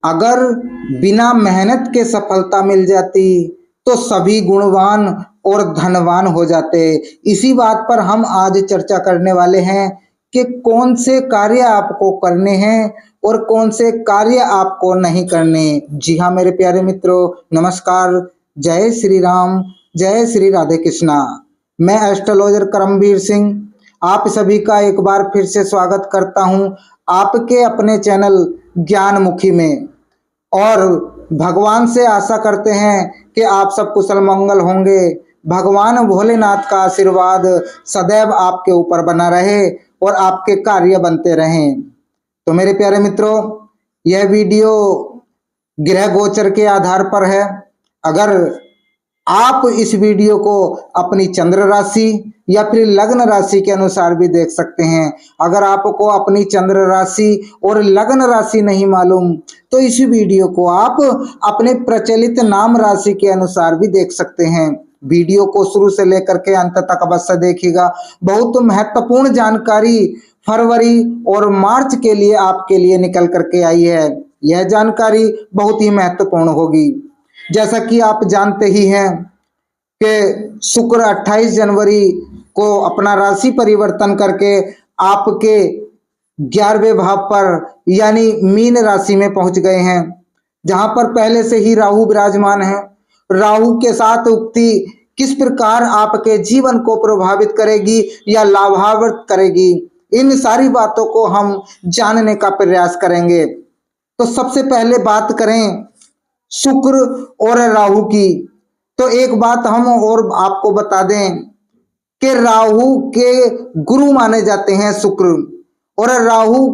अगर बिना मेहनत के सफलता मिल जाती तो सभी गुणवान और धनवान हो जाते। इसी बात पर हम आज चर्चा करने वाले हैं कि कौन से कार्य आपको करने हैं और कौन से कार्य आपको नहीं करने। जी हाँ मेरे प्यारे मित्रों, नमस्कार। जय श्री राम, जय श्री राधे कृष्णा। मैं एस्ट्रोलॉजर करमवीर सिंह आप सभी का एक बार फिर से स्वागत करता हूं आपके अपने चैनल ज्ञानमुखी में। और भगवान से आशा करते हैं कि आप सब कुशल मंगल होंगे। भगवान भोलेनाथ का आशीर्वाद सदैव आपके ऊपर बना रहे और आपके कार्य बनते रहें। तो मेरे प्यारे मित्रों, यह वीडियो ग्रह गोचर के आधार पर है। अगर आप इस वीडियो को अपनी चंद्र राशि या फिर लग्न राशि के अनुसार भी देख सकते हैं। अगर आपको अपनी चंद्र राशि और लग्न राशि नहीं मालूम तो इस वीडियो को आप अपने प्रचलित नाम राशि के अनुसार भी देख सकते हैं। वीडियो को शुरू से लेकर के अंत तक अवश्य देखिएगा। बहुत महत्वपूर्ण जानकारी फरवरी और मार्च के लिए आपके लिए निकल करके आई है। यह जानकारी बहुत ही महत्वपूर्ण होगी। जैसा कि आप जानते ही हैं कि शुक्र 28 जनवरी को अपना राशि परिवर्तन करके आपके 11वें भाव पर यानी मीन राशि में पहुंच गए हैं, जहां पर पहले से ही राहु विराजमान है। राहु के साथ उक्ति किस प्रकार आपके जीवन को प्रभावित करेगी या लाभान्वित करेगी, इन सारी बातों को हम जानने का प्रयास करेंगे। तो सबसे पहले बात करें शुक्र और राहु की, तो एक बात हम और आपको बता दें कि राहु के गुरु माने जाते हैं शुक्र, और राहु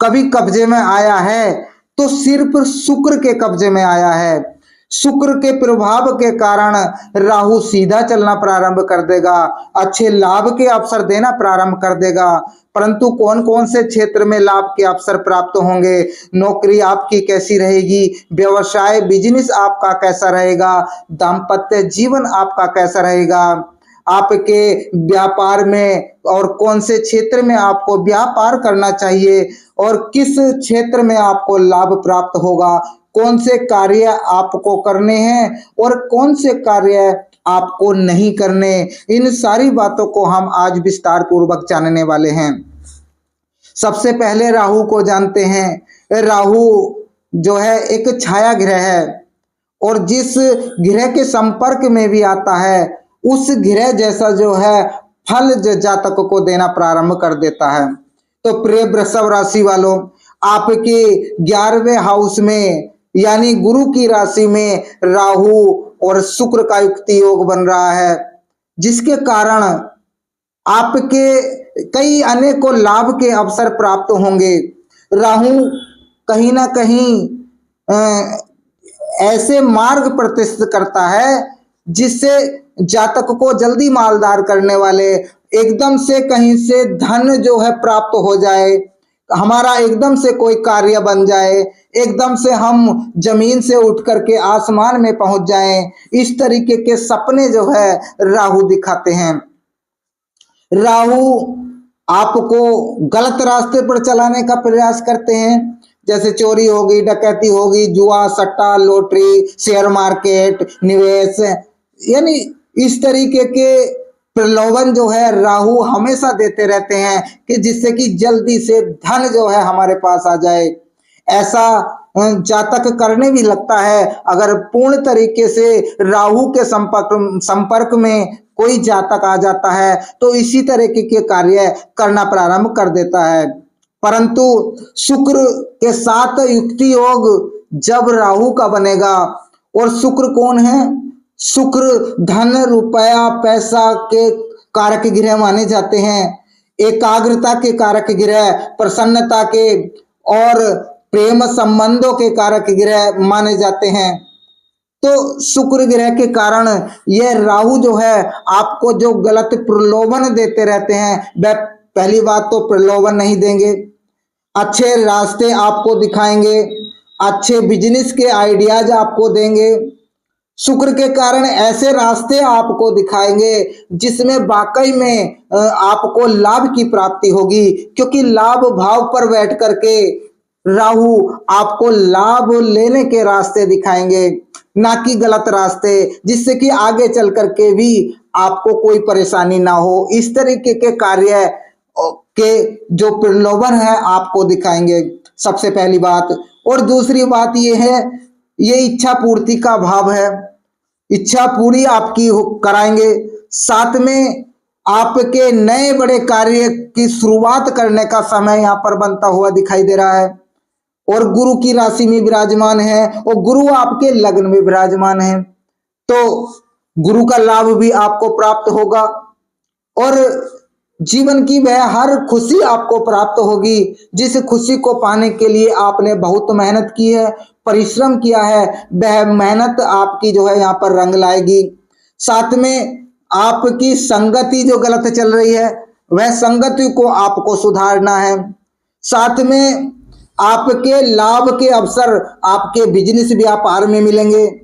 कभी कब्जे में आया है तो सिर्फ शुक्र के कब्जे में आया है। शुक्र के प्रभाव के कारण राहु सीधा चलना प्रारंभ कर देगा, अच्छे लाभ के अवसर देना प्रारंभ कर देगा। परंतु कौन कौन से क्षेत्र में लाभ के अवसर प्राप्त होंगे, नौकरी आपकी कैसी रहेगी, व्यवसाय बिजनेस आपका कैसा रहेगा, दाम्पत्य जीवन आपका कैसा रहेगा, आपके व्यापार में और कौन से क्षेत्र में आपको व्यापार करना चाहिए और किस क्षेत्र में आपको लाभ प्राप्त होगा, कौन से कार्य आपको करने हैं और कौन से कार्य आपको नहीं करने, इन सारी बातों को हम आज विस्तार पूर्वक जानने वाले हैं। सबसे पहले राहु को जानते हैं। राहु जो है एक छाया ग्रह है और जिस ग्रह के संपर्क में भी आता है उस ग्रह जैसा जो है फल जातक को देना प्रारंभ कर देता है। तो प्रिय वृषभ राशि वालों, आपके 11वें हाउस में यानी गुरु की राशि में राहु और शुक्र का युक्ति योग बन रहा है, जिसके कारण आपके कई अनेकों लाभ के अवसर प्राप्त होंगे। राहु कहीं ना कहीं ऐसे मार्ग प्रशस्त करता है जिससे जातक को जल्दी मालदार करने वाले, एकदम से कहीं से धन जो है प्राप्त हो जाए, हमारा एकदम से कोई कार्य बन जाए, एकदम से हम जमीन से उठ करके आसमान में पहुंच जाएं, इस तरीके के सपने जो है राहु दिखाते हैं। राहु आपको गलत रास्ते पर चलाने का प्रयास करते हैं, जैसे चोरी होगी, डकैती होगी, जुआ, सट्टा, लॉटरी, शेयर मार्केट, निवेश, यानी इस तरीके के प्रलोभन जो है राहु हमेशा देते रहते हैं कि जिससे कि जल्दी से धन जो है हमारे पास आ जाए। ऐसा जातक करने भी लगता है अगर पूर्ण तरीके से राहु के संपर्क में कोई जातक आ जाता है तो इसी तरीके के कार्य करना प्रारंभ कर देता है। परंतु शुक्र के साथ युक्ति योग जब राहु का बनेगा, और शुक्र कौन है? शुक्र धन, रुपया, पैसा के कारक ग्रह माने जाते हैं, एकाग्रता के कारक ग्रह, प्रसन्नता के और प्रेम संबंधों के कारक ग्रह माने जाते हैं। तो शुक्र ग्रह के कारण यह राहु जो है आपको जो गलत प्रलोभन देते रहते हैं, वह पहली बात तो प्रलोभन नहीं देंगे, अच्छे रास्ते आपको दिखाएंगे, अच्छे बिजनेस के आइडियाज आपको देंगे। शुक्र के कारण ऐसे रास्ते आपको दिखाएंगे जिसमें वाकई में आपको लाभ की प्राप्ति होगी, क्योंकि लाभ भाव पर बैठ करके राहु आपको लाभ लेने के रास्ते दिखाएंगे, ना कि गलत रास्ते, जिससे कि आगे चल करके भी आपको कोई परेशानी ना हो। इस तरीके के कार्य के जो प्रलोभन है आपको दिखाएंगे, सबसे पहली बात। और दूसरी बात ये है, ये इच्छा पूर्ति का भाव है, इच्छा पूरी आपकी कराएंगे। साथ में आपके नए बड़े कार्य की शुरुआत करने का समय यहाँ पर बनता हुआ दिखाई दे रहा है। और गुरु की राशि में विराजमान है और गुरु आपके लग्न में विराजमान है, तो गुरु का लाभ भी आपको प्राप्त होगा और जीवन की वह हर खुशी आपको प्राप्त होगी, जिस खुशी को पाने के लिए आपने बहुत मेहनत की है, परिश्रम किया है, वह मेहनत आपकी जो है यहाँ पर रंग लाएगी। साथ में आपकी संगति जो गलत चल रही है, वह संगति को आपको सुधारना है। साथ में आपके लाभ के अवसर आपके बिजनेस व्यापार में मिलेंगे,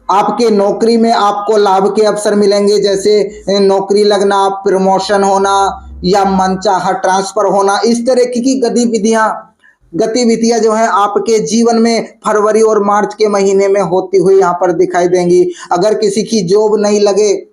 आपके नौकरी में आपको लाभ के अवसर मिलेंगे, जैसे नौकरी लगना, प्रमोशन होना या मनचाहा ट्रांसफर होना। इस तरह की गतिविधियां जो है आपके जीवन में फरवरी और मार्च के महीने में होती हुई यहाँ पर दिखाई देंगी। अगर किसी की जॉब नहीं लगे,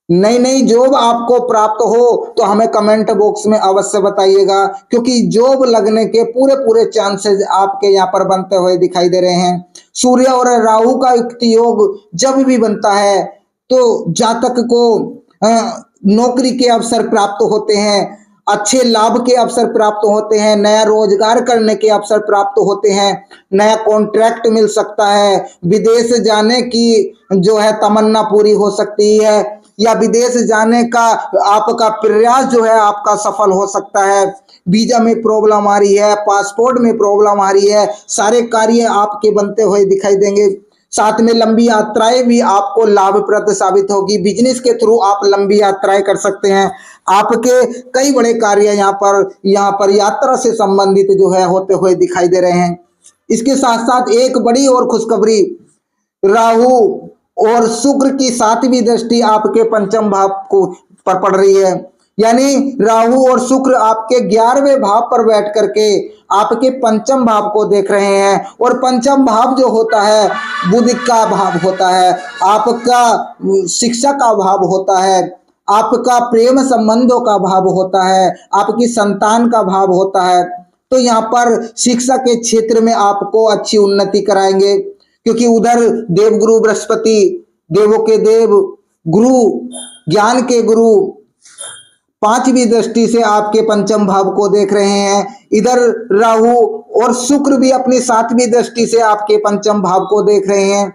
नई जॉब आपको प्राप्त हो, तो हमें कमेंट बॉक्स में अवश्य बताइएगा, क्योंकि जॉब लगने के पूरे चांसेस आपके यहाँ पर बनते हुए दिखाई दे रहे हैं। सूर्य और राहु का युक्त योग जब भी बनता है तो जातक को नौकरी के अवसर प्राप्त होते हैं, अच्छे लाभ के अवसर प्राप्त होते हैं, नया रोजगार करने के अवसर प्राप्त होते हैं, नया कॉन्ट्रैक्ट मिल सकता है, विदेश जाने की जो है तमन्ना पूरी हो सकती है, या विदेश जाने का आपका प्रयास जो है आपका सफल हो सकता है। वीजा में प्रॉब्लम आ रही है, पासपोर्ट में प्रॉब्लम आ रही है, सारे कार्य आपके बनते हुए दिखाई देंगे। साथ में लंबी यात्राएं भी आपको लाभप्रद साबित होगी, बिजनेस के थ्रू आप लंबी यात्राएं कर सकते हैं। आपके कई बड़े कार्य यहाँ पर यात्रा से संबंधित जो है होते हुए दिखाई दे रहे हैं। इसके साथ साथ एक बड़ी और खुशखबरी, राहु और शुक्र की 7वीं दृष्टि आपके पंचम भाव को पर पड़ रही है, यानी राहु और शुक्र आपके 11वें भाव पर बैठ करके आपके पंचम भाव को देख रहे हैं। और पंचम भाव जो होता है बुद्धि का भाव होता है, आपका शिक्षा का भाव होता है, आपका प्रेम संबंधों का भाव होता है, आपकी संतान का भाव होता है। तो यहाँ पर शिक्षा के क्षेत्र में आपको अच्छी उन्नति कराएंगे, क्योंकि उधर देवगुरु बृहस्पति, देवों के देव गुरु, ज्ञान के गुरु 5वीं दृष्टि से आपके पंचम भाव को देख रहे हैं। इधर राहु और शुक्र भी अपनी 7वीं दृष्टि से आपके पंचम भाव को देख रहे हैं।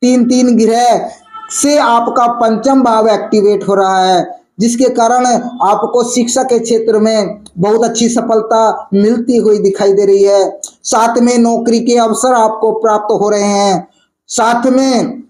तीन ग्रह से आपका पंचम भाव एक्टिवेट हो रहा है, जिसके कारण आपको शिक्षा के क्षेत्र में बहुत अच्छी सफलता मिलती हुई दिखाई दे रही है। साथ में नौकरी के अवसर आपको प्राप्त हो रहे हैं। साथ में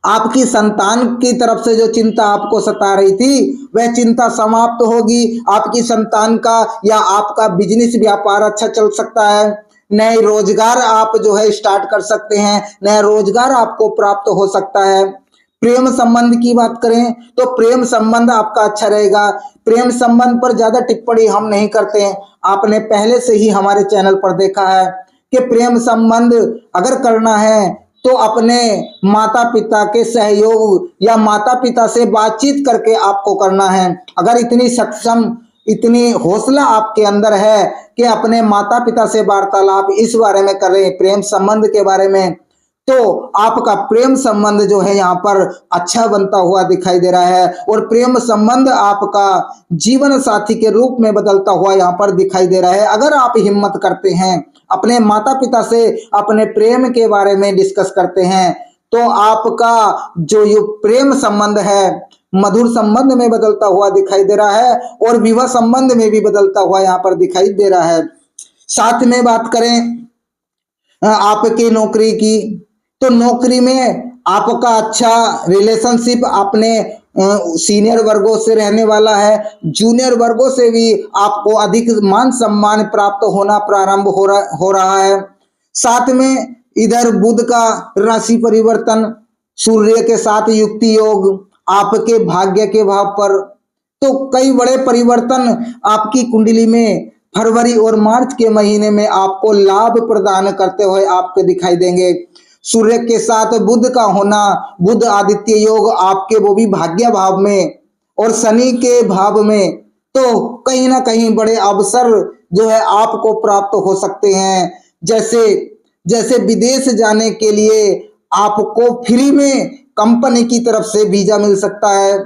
आपकी संतान की तरफ से जो चिंता आपको सता रही थी, वह चिंता समाप्त होगी। आपकी संतान का या आपका बिजनेस व्यापार अच्छा चल सकता है, नए रोजगार आप जो है स्टार्ट कर सकते हैं, नया रोजगार आपको प्राप्त हो सकता है। प्रेम संबंध की बात करें तो प्रेम संबंध आपका अच्छा रहेगा। प्रेम संबंध पर ज्यादा टिप्पणी हम नहीं करते हैं, आपने पहले से ही हमारे चैनल पर देखा है कि प्रेम संबंध अगर करना है तो अपने माता पिता के सहयोग या माता पिता से बातचीत करके आपको करना है। अगर इतनी सक्षम, इतनी हौसला आपके अंदर है कि अपने माता पिता से वार्तालाप इस बारे में करें, प्रेम संबंध के बारे में, तो आपका प्रेम संबंध जो है यहाँ पर अच्छा बनता हुआ दिखाई दे रहा है। और प्रेम संबंध आपका जीवन साथी के रूप में बदलता हुआ यहाँ पर दिखाई दे रहा है। अगर आप हिम्मत करते हैं, अपने माता पिता से अपने प्रेम के बारे में डिस्कस करते हैं, तो आपका जो ये प्रेम संबंध है मधुर संबंध में बदलता हुआ दिखाई दे रहा है और विवाह संबंध में भी बदलता हुआ यहाँ पर दिखाई दे रहा है। साथ में बात करें आपकी नौकरी की, तो नौकरी में आपका अच्छा रिलेशनशिप अपने सीनियर वर्गों से रहने वाला है। जूनियर वर्गों से भी आपको अधिक मान सम्मान प्राप्त होना प्रारंभ हो रहा है। साथ में इधर बुध का राशि परिवर्तन, सूर्य के साथ युक्ति योग आपके भाग्य के भाव पर, तो कई बड़े परिवर्तन आपकी कुंडली में फरवरी और मार्च के महीने में आपको लाभ प्रदान करते हुए आपको दिखाई देंगे। सूर्य के साथ बुध का होना, बुध आदित्य योग आपके वो भी भाग्य भाव में और शनि के भाव में, तो कहीं ना कहीं बड़े अवसर जो है आपको प्राप्त हो सकते हैं। जैसे जैसे विदेश जाने के लिए आपको फ्री में कंपनी की तरफ से वीजा मिल सकता है।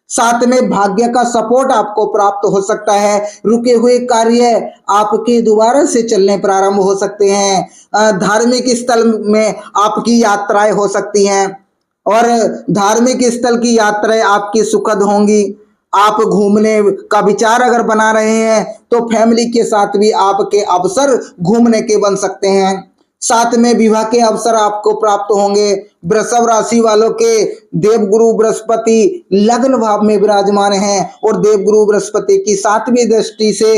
साथ में भाग्य का सपोर्ट आपको प्राप्त हो सकता है। रुके हुए कार्य आपके दोबारा से चलने प्रारंभ हो सकते हैं। धार्मिक स्थल में आपकी यात्राएं हो सकती हैं और धार्मिक स्थल की यात्राएं आपकी सुखद होंगी। आप घूमने का विचार अगर बना रहे हैं तो फैमिली के साथ भी आपके अवसर घूमने के बन सकते हैं। साथ में विवाह के अवसर आपको प्राप्त होंगे। वृषभ राशि वालों के देवगुरु बृहस्पति लग्न भाव में विराजमान हैं और देवगुरु बृहस्पति की 7वीं दृष्टि से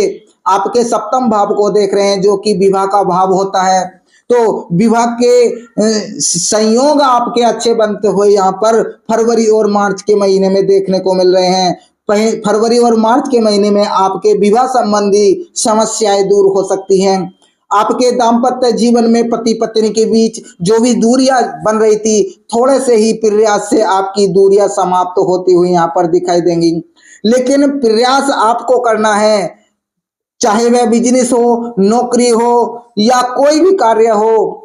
आपके 7वें भाव को देख रहे हैं, जो कि विवाह का भाव होता है। तो विवाह के संयोग आपके अच्छे बनते हुए यहाँ पर फरवरी और मार्च के महीने में देखने को मिल रहे हैं। फरवरी और मार्च के महीने में आपके विवाह संबंधी समस्याएं दूर हो सकती हैं। आपके दाम्पत्य जीवन में पति पत्नी के बीच जो भी दूरियां बन रही थी, थोड़े से ही प्रयास से आपकी दूरियां समाप्त होती हुई यहाँ पर दिखाई देंगी। लेकिन प्रयास आपको करना है, चाहे वह बिजनेस हो, नौकरी हो या कोई भी कार्य हो,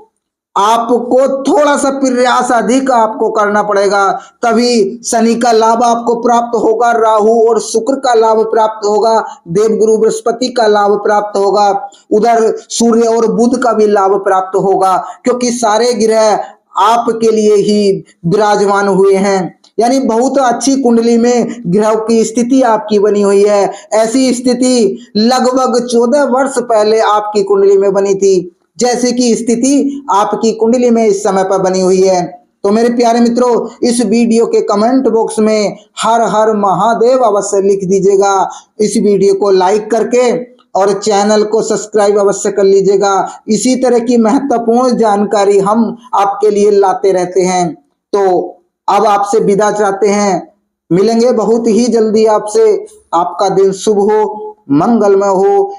आपको थोड़ा सा प्रयास अधिक आपको करना पड़ेगा, तभी शनि का लाभ आपको प्राप्त होगा, राहु और शुक्र का लाभ प्राप्त होगा, देवगुरु बृहस्पति का लाभ प्राप्त होगा, उधर सूर्य और बुध का भी लाभ प्राप्त होगा, क्योंकि सारे ग्रह आपके लिए ही विराजमान हुए हैं। यानी बहुत अच्छी कुंडली में ग्रह की स्थिति आपकी बनी हुई है। ऐसी स्थिति लगभग 14 वर्ष पहले आपकी कुंडली में बनी थी, जैसे कि स्थिति आपकी कुंडली में इस समय पर बनी हुई है। तो मेरे प्यारे मित्रों, इस वीडियो के कमेंट बॉक्स में हर हर महादेव अवश्य लिख दीजिएगा। इस वीडियो को लाइक करके और चैनल को सब्सक्राइब अवश्य कर लीजिएगा। इसी तरह की महत्वपूर्ण जानकारी हम आपके लिए लाते रहते हैं। तो अब आपसे विदा चाहते हैं, मिलेंगे बहुत ही जल्दी आपसे। आपका दिन शुभ हो, मंगलमय हो।